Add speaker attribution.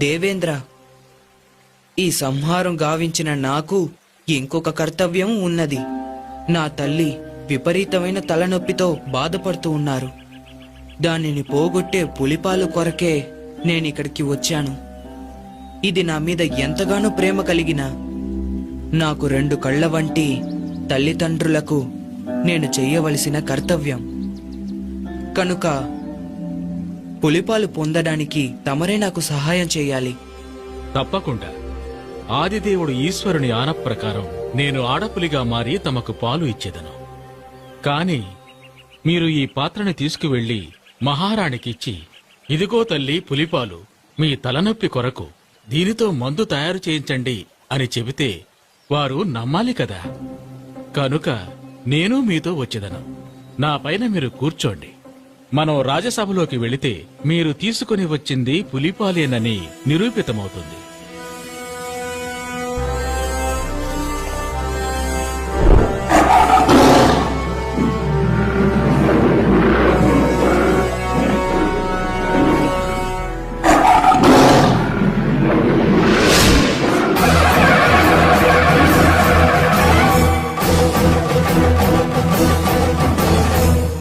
Speaker 1: దేవేంద్ర, ఈ సంహారం గావించిన నాకు ఇంకొక కర్తవ్యం ఉన్నది. నా తల్లి విపరీతమైన తలనొప్పితో బాధపడుతూ ఉన్నారు. దానిని పోగొట్టే పులిపాలు కొరకే నేనిక్కడికి వచ్చాను. ఇది నా మీద ఎంతగానో ప్రేమ కలిగిన నాకు 2 కళ్ళ వంటి తల్లిదండ్రులకు నేను చెయ్యవలసిన కర్తవ్యం. కనుక పులిపాలు పొందడానికి తమరే నాకు సహాయం చేయాలి.
Speaker 2: తప్పకుండా. ఆదిదేవుడు ఈశ్వరుని ఆన ప్రకారం నేను ఆడపులిగా మారి తమకు పాలు ఇచ్చేదను. కాని మీరు ఈ పాత్రని తీసుకువెళ్లి మహారాణికిచ్చి, ఇదిగో తల్లి పులిపాలు, మీ తలనొప్పి కొరకు దీనితో మందు తయారు చేయించండి అని చెబితే వారు నమ్మాలి కదా. కనుక నేను మీతో వచ్చేదను. నా పైన మీరు కూర్చోండి. మనం రాజసభలోకి వెళితే మీరు తీసుకుని వచ్చింది పులిపాలేనని నిరూపితమవుతుంది.